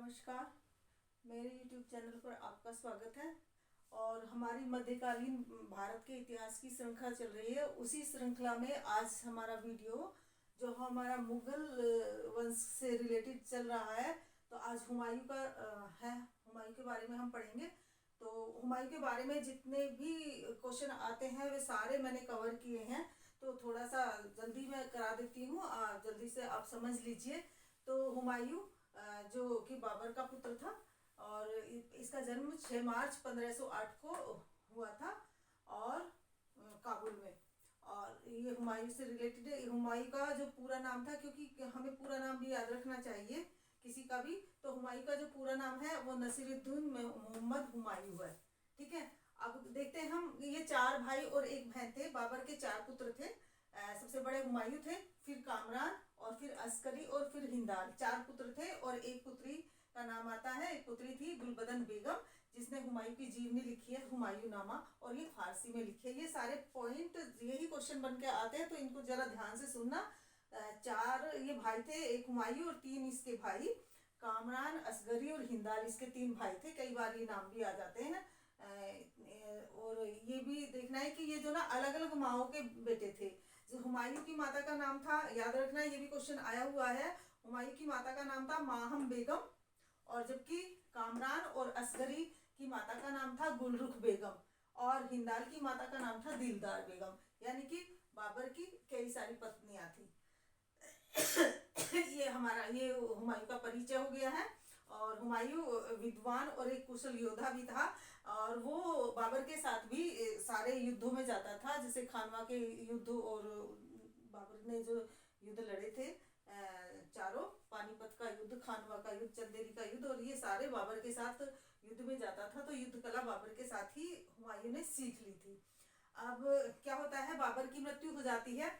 नमस्कार। मेरे YouTube channel पर आपका स्वागत है। और हमारी मध्यकालीन भारत के इतिहास की श्रृंखला चल रही है। उसी श्रृंखला में आज हमारा वीडियो जो हमारा मुगल वंश से रिलेटेड चल रहा है, तो आज हुमायूं का है। हुमायूं के बारे में हम पढ़ेंगे। तो हुमायूं के बारे में जितने भी क्वेश्चन आते हैं वे सारे मैंने कवर किए हैं, तो थोड़ा सा जल्दी मैं करा देती हूँ, जल्दी से आप समझ लीजिए। तो हुमायूं जो कि बाबर का पुत्र था, और इसका जन्म 6 मार्च 1508 को हुआ था, और काबुल में। और ये हुमायूं से रिलेटेड है। हुमायूं का जो पूरा नाम था, क्योंकि हमें पूरा नाम भी याद रखना चाहिए किसी का भी, तो हुमायूं का जो पूरा नाम है वो नसीरुद्दीन मोहम्मद हुमायूं है। ठीक है। अब देखते हैं हम। ये 4 भाई और 1 बहन थे। बाबर के 4 पुत्र थे। सबसे बड़े हुमायूं थे, फिर कामरान, और फिर अस्करी, और फिर हिंदाल। 4 पुत्र थे, और एक पुत्री का नाम आता है। एक पुत्री थी गुलबदन बेगम, जिसने हुमायूं की जीवनी लिखी है, हुमायूं नामा, और ये फारसी में लिखी है। ये सारे पॉइंट यही क्वेश्चन बन के आते हैं, तो इनको जरा ध्यान से सुनना। 4 ये भाई थे, एक हुमायूं और 3 इसके भाई, कामरान, असगरी और हिंदाल, इसके 3 भाई थे। कई बार ये नाम भी आ जाते हैं। और ये भी देखना है कि ये जो ना अलग अलग माओ के बेटे थे। जो हुमायूं की माता का नाम था, याद रखना, ये भी क्वेश्चन आया हुआ है। हुमायूं की माता का नाम था माहम बेगम, और जबकि कामरान और असगरी की माता का नाम था गुलरुख बेगम, और हिंदाल की माता का नाम था दिलदार बेगम। यानी कि बाबर की कई सारी पत्नियां थी। ये हमारा ये हुमायूं का परिचय हो गया है। और हुमायूं विद्वान और एक कुशल योद्धा भी था, और वो बाबर के साथ भी सारे युद्धों में जाता था, जैसे खानवा के युद्ध, और बाबर ने जो युद्ध लड़े थे चारों, पानीपत का युद्ध, खानवा का युद्ध, चंदेरी का युद्ध, और ये सारे बाबर के साथ युद्ध में जाता था। तो युद्ध कला बाबर के साथ ही हुमायूं ने सीख ली थी। अब क्या होता है, बाबर की मृत्यु हो जाती है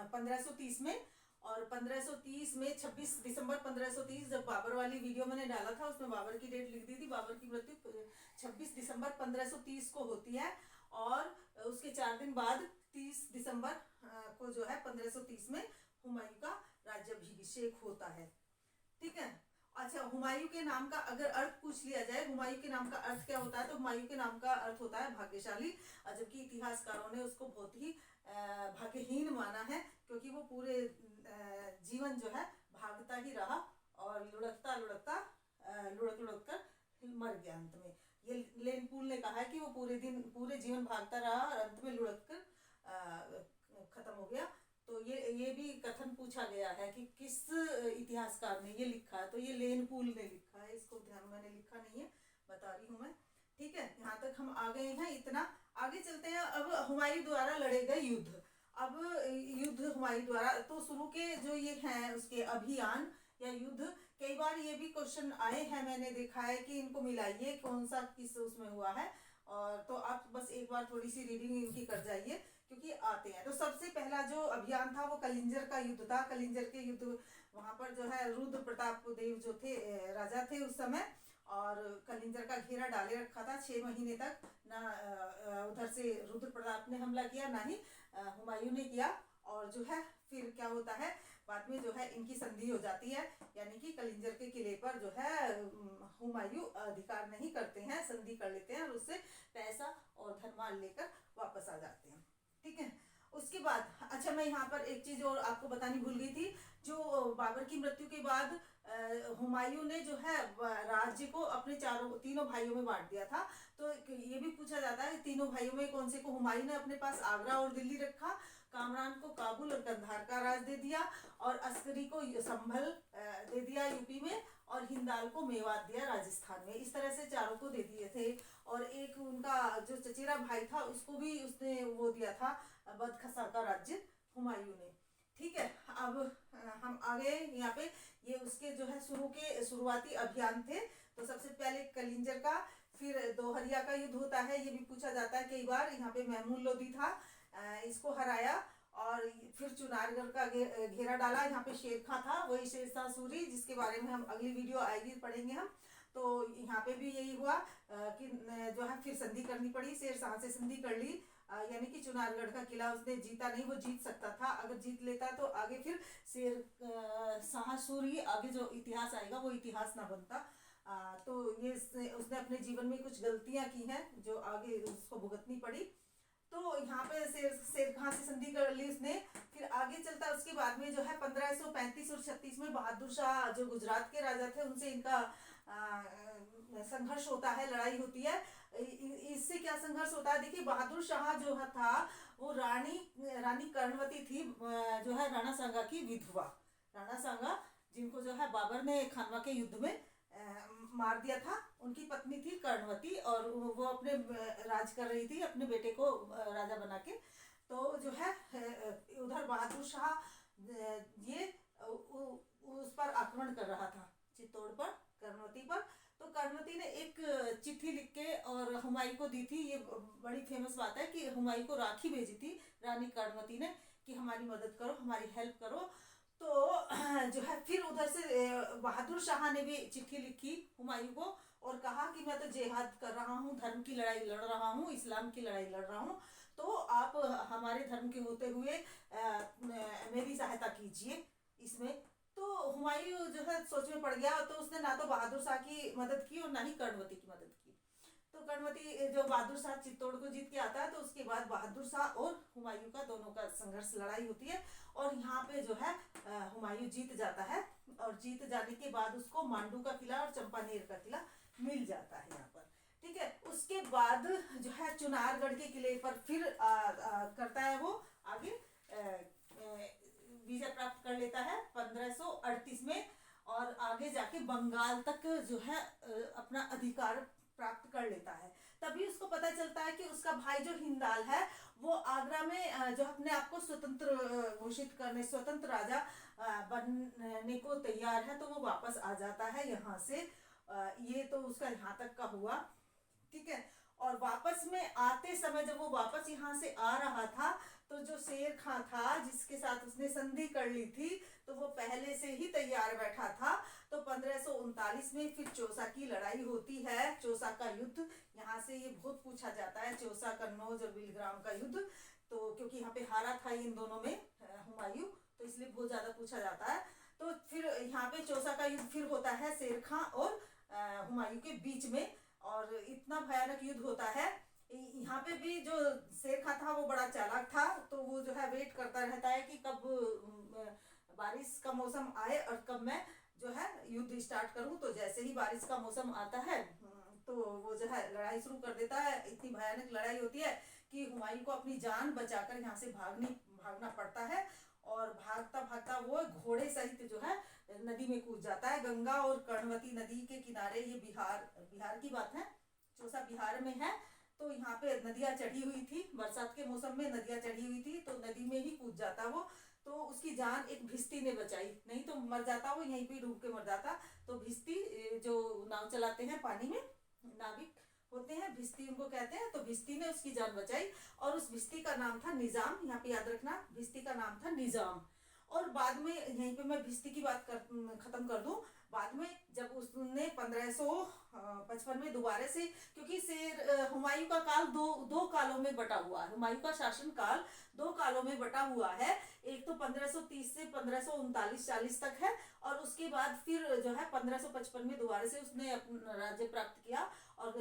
1530 में। और 1530 में 26 दिसंबर 1530, जब बाबर वाली वीडियो मैंने डाला था उसमें बाबर की डेट लिख दी थी। बाबर की मृत्यु 26 दिसंबर 1530 को होती है, और उसके 4 दिन बाद 30 दिसंबर को जो है 1530 में हुमायूं का राज्याभिषेक होता है। ठीक है। अच्छा, हुमायूं के नाम का अगर अर्थ पूछ लिया जाए, हुमायूं के नाम का अर्थ क्या होता है, तो हुमायूं के नाम का अर्थ होता है भाग्यशाली। जबकि इतिहासकारों ने उसको बहुत ही भाग्यहीन माना है, क्योंकि वो पूरे जीवन जो है भागता ही रहा, और लुढ़कता लुढ़कता लुढ़क लुढ़क कर मर गया अंत में। ये लेन पूल ने कहा है कि वो पूरे जीवन भागता रहा, और अंत में लुढ़क कर खत्म हो गया। तो ये भी कथन पूछा गया है कि किस इतिहासकार ने ये लिखा है, तो ये लेन पूल ने लिखा है। इसको ध्यान, मैंने लिखा नहीं है, बता रही हूँ मैं। ठीक है, यहाँ तक हम आ गए हैं। इतना आगे चलते हैं। अब हुमायूं द्वारा लड़े गए युद्ध। अब युद्ध हुमायूं द्वारा तो शुरू के जो ये हैं उसके अभियान या युद्ध, कई बार ये भी क्वेश्चन आए हैं, मैंने देखा है कि इनको मिलाइए कौन सा किस उसमें हुआ है। और तो आप बस एक बार थोड़ी सी रीडिंग इनकी कर जाइए, क्योंकि आते हैं। तो सबसे पहला जो अभियान था वो कलिंजर का युद्ध था। कलिंजर के युद्ध, वहां पर जो है रुद्र प्रताप देव जो थे राजा थे उस समय, और कलिंजर का घेरा डाले रखा था 6 महीने तक। ना उधर से रुद्र प्रताप ने हमला किया, ना ही हुमायूं ने किया। और जो है फिर क्या होता है, बाद में जो है इनकी संधि हो जाती है, यानी कि कलिंजर के किले पर जो है हुमायूं अधिकार नहीं करते हैं, संधि कर लेते हैं, और उससे पैसा और धनमाल लेकर वापस आ जाते हैं। ठीक है। उसके बाद अच्छा, मैं यहाँ पर एक चीज और आपको बतानी भूल गई थी। जो बाबर की मृत्यु के बाद हुमायूं ने जो है राज्य को अपने तीनों भाइयों में बांट दिया था। तो ये भी पूछा जाता है तीनों भाइयों में कौन से को हुमायूं ने अपने पास आगरा और दिल्ली रखा, कामरान को काबुल और कंधार का राज दे दिया, और अस्करी को संभल दे दिया यूपी में, और हिंदाल को मेवात दिया राजस्थान में। इस तरह से चारों को दे दिए थे। और एक उनका जो चचेरा भाई था उसको भी उसने वो दिया था, बदखसा का राज्य, हुमायूं ने। ठीक है। अब हम आगे यहाँ पे ये उसके जो है शुरुआती अभियान थे। तो सबसे पहले कलिंजर का, फिर दोहरिया का युद्ध होता है, ये भी पूछा जाता है कई बार। यहाँ पे महमूद लोदी था, इसको हराया। और फिर चुनारगढ़ का घेरा डाला। यहाँ पे शेर खां था, वही शेरशाह सूरी, जिसके बारे में हम अगली वीडियो आएगी पढ़ेंगे हम। तो यहाँ पे भी यही हुआ कि जो है फिर संधि करनी पड़ी, शेरशाह से संधि कर ली। यानी कि चुनारगढ़ का किला उसने जीता नहीं, वो जीत सकता था, अगर जीत लेता तो आगे फिर शेर शाह शाह सूरी, आगे जो इतिहास आएगा वो इतिहास ना बनता। तो ये उसने अपने जीवन में कुछ गलतियां की हैं जो आगे उसको भुगतनी पड़ी। तो यहाँ पे शेर खां से संधि कर ली उसने। फिर आगे चलता उसके बाद में जो है 1535 और 36 में बहादुर शाह जो गुजरात के राजा थे उनसे इनका संघर्ष होता है, लड़ाई होती है। इससे क्या संघर्ष होता है, देखिए बहादुर शाह जो था वो रानी कर्णवती थी, जो है राणा सांगा की विधवा। राणा सांगा जिनको जो है बाबर ने खानवा के युद्ध में मार दिया था, उनकी पत्नी थी कर्णवती, और वो अपने राज कर रही थी अपने बेटे को राजा बना के। तो जो है उधर बहादुर शाह ये उस पर आक्रमण कर रहा था, चित्तौड़ पर, कर्णवती पर। तो कर्णवती ने एक चिट्ठी लिख के और हुमायूं को दी थी। ये बड़ी फेमस बात है कि हुमायूं को राखी भेजी थी रानी कर्णवती ने कि हमारी मदद करो, हमारी हेल्प करो। तो जो है फिर उधर से बहादुर शाह ने भी चिट्ठी लिखी हुमायूं को और कहा कि मैं तो जिहाद कर रहा हूँ, धर्म की लड़ाई लड़ रहा हूँ, इस्लाम की लड़ाई लड़ रहा हूँ, तो आप हमारे धर्म के होते हुए मेरी सहायता कीजिए इसमें। तो हुमायूं जो है सोच में पड़ गया, तो उसने ना तो बहादुर शाह की मदद की और ना ही कर्णवती की मदद की। तो कर्णवती जो बहादुर शाह चित्तौड़ को जीत के आता है, तो उसके बाद बहादुर शाह और हुमायूं का दोनों का संघर्ष, लड़ाई होती है, और यहाँ पे जो है हुमायूं जीत जाता है। और जीत जाने के बाद उसको मांडू का किला और चंपानेर का किला मिल जाता है यहाँ पर, ठीक है। उसके बाद जो है चुनारगढ़ के किले पर फिर करता है वो आगे विजय प्राप्त कर लेता है 1538 में, और आगे जाके बंगाल तक जो है अपना अधिकार प्राप्त कर लेता है। तभी उसको पता चलता है कि उसका भाई जो हिंदाल है वो आगरा में जो अपने आप को स्वतंत्र घोषित करने, स्वतंत्र राजा बनने को तैयार है, तो वो वापस आ जाता है यहाँ से। ये तो उसका यहाँ तक का हुआ, ठीक है। और वापस में आते समय जब वो वापस यहाँ से आ रहा था, तो जो शेर खां था जिसके साथ उसने संधि कर ली थी, तो वो पहले से ही तैयार बैठा था। तो 1539 में फिर चौसा की लड़ाई होती है, चौसा का युद्ध। यहाँ से ये बहुत पूछा जाता है, चौसा, कन्नौज और बिलग्राम का युद्ध। तो क्योंकि यहाँ पे हारा था इन दोनों में हुमायूं, तो इसलिए बहुत ज्यादा पूछा जाता है। तो फिर यहाँ पे चौसा का युद्ध फिर होता है शेर खां और हुमायूं के बीच में, और इतना भयानक युद्ध होता है। यहाँ पे भी जो शेर खां था वो बड़ा चालाक था, तो वो जो है वेट करता रहता है कि कब बारिश का मौसम आए और कब मैं जो है युद्ध स्टार्ट करूं। तो जैसे ही बारिश का मौसम आता है तो वो जो है लड़ाई शुरू कर देता है। इतनी भयानक लड़ाई होती है कि हुमायूं को अपनी जान बचाकर यहाँ से भागना पड़ता है, और भागता भागता वो घोड़े सहित जो है नदी में कूद जाता है। गंगा और कर्णवती नदी के किनारे, ये बिहार की बात है, चौसा बिहार में है। तो यहाँ पे नदियाँ चढ़ी हुई थी, बरसात के मौसम में नदियाँ चढ़ी हुई थी, तो नदी में ही कूद जाता वो। तो उसकी जान एक भिस्ती ने बचाई, नहीं तो मर जाता वो, यहीं पे डूब के मर जाता। तो भिस्ती जो नाव चलाते हैं पानी में, नाविक होते हैं, भिस्ती उनको कहते हैं, तो भिस्ती ने उसकी जान बचाई। और उस भिस्ती का नाम था निजाम, यहाँ पे याद रखना, भिस्ती का नाम था निजाम। और बाद में यहीं पे मैं भिस्ती की बात खत्म कर दूं। बाद में जब उसने 1555 में दोबारा से, क्योंकि हुमायूं का काल दो कालों में बटा हुआ है, हुमायूं का शासन काल 2 कालों में बटा हुआ है। एक तो 1530 से 1539-40 तक है, और उसके बाद फिर जो है 1555 में दोबारा से उसने अपना राज्य प्राप्त किया, और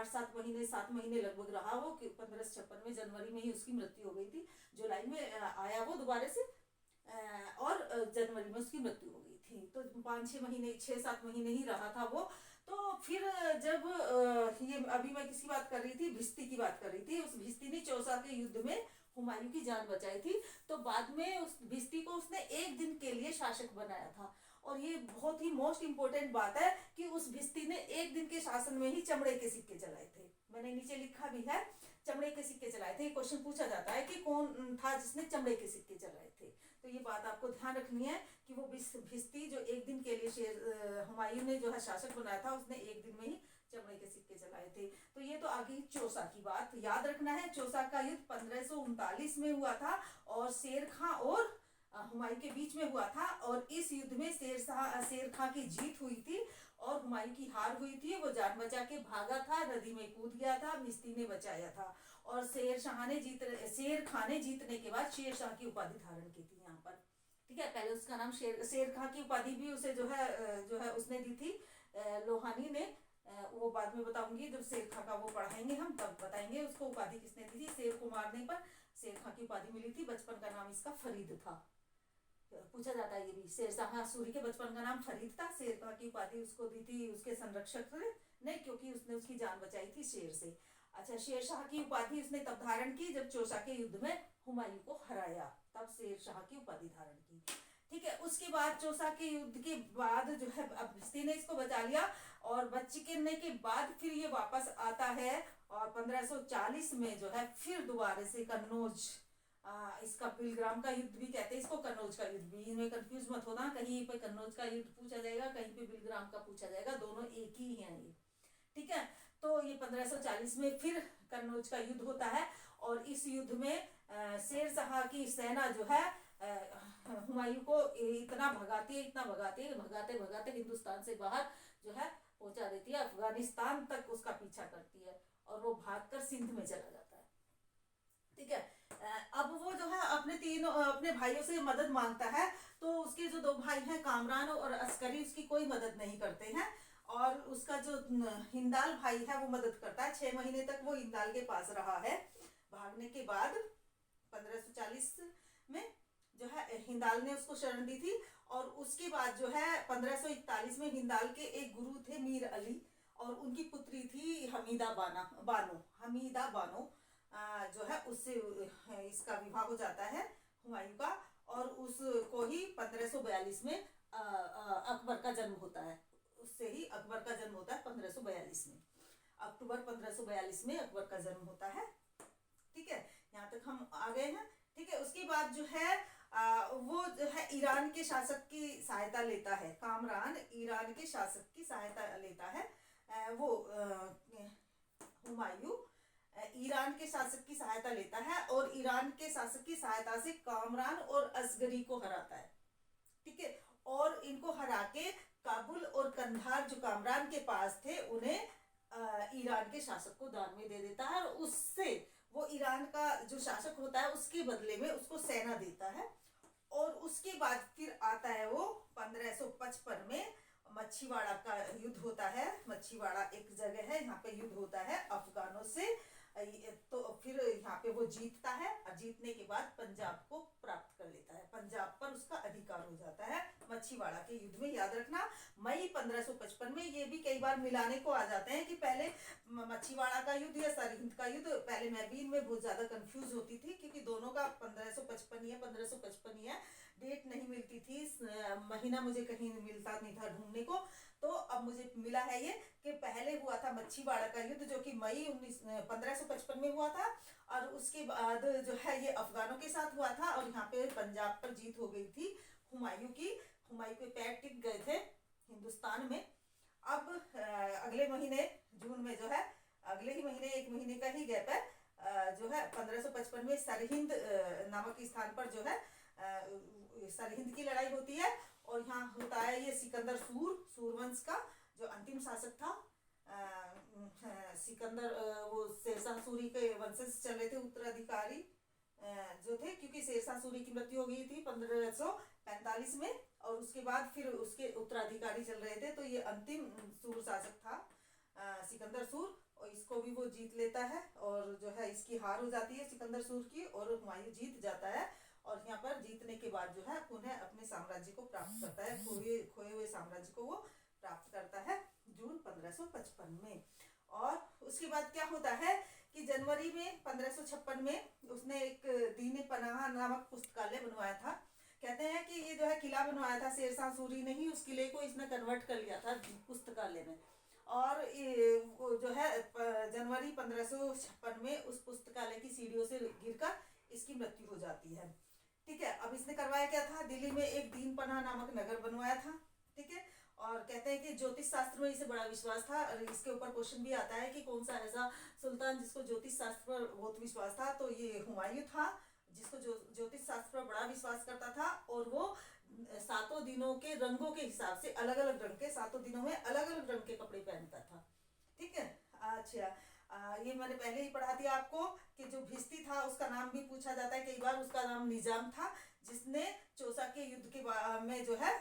7 महीने लगभग रहा वो, 1556 में जनवरी में ही उसकी मृत्यु हो गई थी। जुलाई में आया वो दोबारा से, और जनवरी में उसकी मृत्यु हो गई थी। तो 5-6 महीने, 6-7 महीने ही रहा था वो। तो फिर जब ये अभी मैं किसकी बात कर रही थी, भिस्ती की बात कर रही थी, उस भिस्ती ने चौसा के युद्ध में हुमायूं की जान बचाई थी। तो बाद में उस भिस्ती को उसने 1 दिन के लिए शासक बनाया था। और ये बहुत ही मोस्ट इंपोर्टेंट बात है कि उस भिस्ती ने 1 दिन के शासन में ही चमड़े के सिक्के चलाए थे। मैंने नीचे लिखा भी है, चमड़े के सिक्के चलाए थे। क्वेश्चन पूछा जाता है कि कौन था जिसने चमड़े के सिक्के चलाए थे। तो ये बात आपको ध्यान रखनी है कि वो भिस्ती जो 1 दिन के लिए हुमायूं ने जो है शासक बनाया था, उसने 1 दिन में ही चमड़े के सिक्के चलाए थे। तो ये तो आगे चौसा की बात याद रखना है। चौसा का युद्ध 1539 में हुआ था, और शेर खां और हुमायूं के बीच में हुआ था। और इस युद्ध में शेर खां की जीत हुई थी और हुमायूं की हार हुई थी। वो जान बचा के भागा था, नदी में कूद गया था, भिस्ती ने बचाया था। और शेर खां ने जीतने के बाद शेर शाह की उपाधि धारण की थी यहाँ पर, ठीक है। पहले उसका नाम शेर खां की उपाधि भी उसे जो है उसने दी थी, लोहानी ने। वो बाद में बताऊंगी, जब शेर खां का वो पढ़ाएंगे हम तब बताएंगे उसको उपाधि किसने दी थी। शेर को मारने पर शेर खां की उपाधि मिली थी। बचपन का नाम इसका फरीद था। पूछा जाता है ये भी। शेरशाह सूरी के बचपन का नाम फरीद था। शेर खां की उपाधि उसको दी थी उसके संरक्षक ने, क्योंकि उसने उसकी जान बचाई थी शेर से। अच्छा, शेरशाह की उपाधि उसने तब धारण की जब चौसा के युद्ध में हुमायूं को हराया, तब शेरशाह की उपाधि धारण की। ठीक है। उसके बाद चौसा के युद्ध के बाद जो है अब भिस्ती ने इसको बचा लिया, और बचने के बाद फिर ये वापस आता है, और 1540 में जो है फिर दोबारा से कन्नौज, इसका बिलग्राम का युद्ध भी कहते हैं इसको, कन्नौज का युद्ध भी। इनमें कंफ्यूज मत होना, कहीं पे कन्नौज का युद्ध पूछा जाएगा, कहीं पे बिलग्राम का पूछा जाएगा, दोनों एक ही हैं ये। ठीक है। तो ये 1540 में फिर कन्नौज का युद्ध होता है, और इस युद्ध में शेरशाह की सेना जो है हुमायूं को इतना भगाती है, इतना भगाती है, भगाते भगाते हिंदुस्तान से बाहर जो है पहुंचा देती है, अफगानिस्तान तक उसका पीछा करती है, और वो भागकर सिंध में चला जाता है। ठीक है। अब वो जो है अपने भाइयों से मदद मांगता है, तो उसके जो दो भाई हैं कामरान और अस्करी उसकी कोई मदद नहीं करते हैं, और उसका जो हिंदाल भाई है वो मदद करता है। 6 महीने तक वो हिंदाल के पास रहा है। भागने के बाद 1540 में जो है हिंदाल ने उसको शरण दी थी, और उसके बाद जो है 1541 में हिंदाल के एक गुरु थे मीर अली, और उनकी पुत्री थी हमीदा बानो जो है उससे इसका विवाह हो जाता है हुमायूं का, और उसको ही 1542 में अकबर का जन्म होता है। उससे ही अकबर का जन्म होता है 1542 में, अक्टूबर 1542 में अकबर का जन्म होता है। ठीक है, यहाँ तक हम आ गए हैं। ठीक है। उसके बाद जो है वो जो है ईरान के शासक की सहायता लेता है। कामरान ईरान के शासक की सहायता लेता है। वो हुमायूं ईरान के शासक की सहायता लेता है, और ईरान के शासक की सहायता से कामरान और असगरी को हराता है। ठीक है। और इनको हरा के काबुल और कंधार जो कामरान के पास थे उन्हें ईरान के शासक को दान में दे देता है, और उससे वो ईरान का जो शासक होता है उसके बदले में उसको सेना देता है। और उसके बाद फिर आता है वो 1555 में मच्छीवाड़ा का युद्ध होता है। मच्छीवाड़ा एक जगह है, यहाँ पे युद्ध होता है अफगानों से। तो फिर यहाँ पे वो जीतता है, और जीतने के बाद पंजाब को प्राप्त कर लेता है, पंजाब पर उसका अधिकार हो जाता है मच्छीवाड़ा के युद्ध में। याद रखना, मई 1555 में। ये भी कई बार मिलाने को आ जाते हैं कि पहले मच्छीवाड़ा का युद्ध या सरहिंद का युद्ध। पहले मैं भी इनमें बहुत ज्यादा कंफ्यूज होती थी, क्योंकि दोनों का 1555 ही है, 1555 ही है, डेट नहीं मिलती थी, महीना मुझे कहीं मिलता नहीं था ढूंढने को। तो अब मुझे मिला है ये कि पहले हुआ था मच्छीवाड़ा का युद्ध, जो कि मई 1555 में हुआ था, और उसके बाद जो है ये अफगानों के साथ हुआ था, और यहाँ पे पंजाब पर जीत हो गई थी हुमायूं की। हुमायूं के पैर टिक गए थे हिंदुस्तान में। अब अगले महीने जून में जो है, अगले ही महीने, एक महीने का ही गैप है, जो है 1555 में सरहिंद नामक स्थान पर जो है सरहिंद की लड़ाई होती है। और यहाँ होता है ये सिकंदर सूरवंश का जो अंतिम शासक था। सिकंदर वो शेरशाह सूरी के वंशज चल रहे थे, उत्तराधिकारी जो थे, क्योंकि शेरशाह सूरी की मृत्यु हो गई थी 1545 में, और उसके बाद फिर उसके उत्तराधिकारी चल रहे थे। तो ये अंतिम सूर शासक था सिकंदर सूर, और इसको भी वो जीत लेता है, और जो है इसकी हार हो जाती है सिकंदर सूर की, और हुमायूं जीत जाता है। और यहाँ पर जीतने के बाद जो है पुनः अपने साम्राज्य को प्राप्त करता है, खोए हुए साम्राज्य को वो प्राप्त करता है जून 1555 में। और उसके बाद क्या होता है कि जनवरी में 1556 में उसने एक दीन पनाह नामक पुस्तकालय बनवाया था। कहते हैं कि ये जो है किला बनवाया था शेरशाह सूरी ने ही, उस किले को इसने कन्वर्ट कर लिया था पुस्तकालय में। और वो जो है जनवरी 1556 में उस पुस्तकालय की सीढ़ियों से गिरकर इसकी मृत्यु हो जाती है। ठीक है। अब इसने करवाया क्या था, दिल्ली में एक दीन पनाह नामक नगर बनवाया था। ठीक है। और कहते हैं कि ज्योतिष शास्त्र में इसे बड़ा विश्वास था, और इसके ऊपर क्वेश्चन भी आता है कि कौन सा ऐसा सुल्तान जिसको ज्योतिष शास्त्र पर बहुत विश्वास था। तो ये हुमायूं था, जिसको ज्योतिष शास्त्र पर बड़ा विश्वास करता था, और वो 7 दिनों के रंगों के हिसाब से अलग अलग रंग के 7 दिनों में अलग अलग रंग के कपड़े पहनता था। ठीक है। अच्छा, ये मैंने पहले ही पढ़ा दिया आपको कि जो भिस्ती था उसका नाम भी पूछा जाता है कई बार। उसका नाम निजाम था, जिसने चौसा के युद्ध के में जो है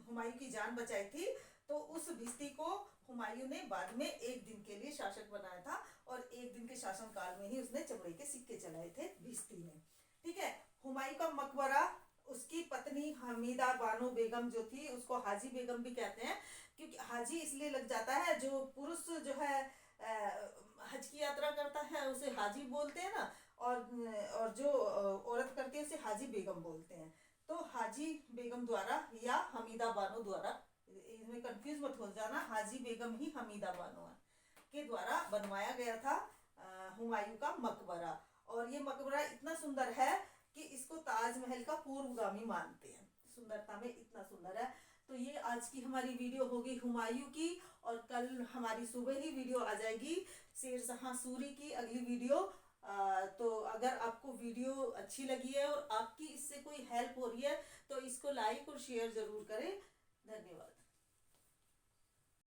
हुमायूं की जान बचाई थी। तो उस भिस्ती को हुमायूं ने बाद में एक दिन के लिए शासक बनाया था, और एक दिन के शासन काल में ही उसने चमड़े के सिक्के चलाए थे भिस्ती ने। ठीक है। हुमायूं का मकबरा, उसकी पत्नी हमीदा बानो बेगम जो थी, उसको हाजी बेगम भी कहते हैं, क्योंकि हाजी इसलिए लग जाता है, जो पुरुष जो है हज की यात्रा करता है उसे हाजी बोलते हैं ना, और जो औरत करती है उसे हाजी बेगम बोलते हैं। तो हाजी बेगम द्वारा या हमीदा बानो द्वारा, इसमें कंफ्यूज मत हो जाना, हाजी बेगम ही हमीदा बानो के द्वारा बनवाया गया था हुमायूं का मकबरा। और ये मकबरा इतना सुंदर है कि इसको ताजमहल का पूर्वगामी मानते हैं, सुंदरता में इतना सुंदर है। तो ये आज की हमारी वीडियो होगी हुमायूं की, और कल हमारी सुबह ही वीडियो आ जाएगी शेरशाह सूरी की अगली वीडियो। तो अगर आपको वीडियो अच्छी लगी है और आपकी इससे कोई हेल्प हो रही है तो इसको लाइक और शेयर जरूर करें। धन्यवाद।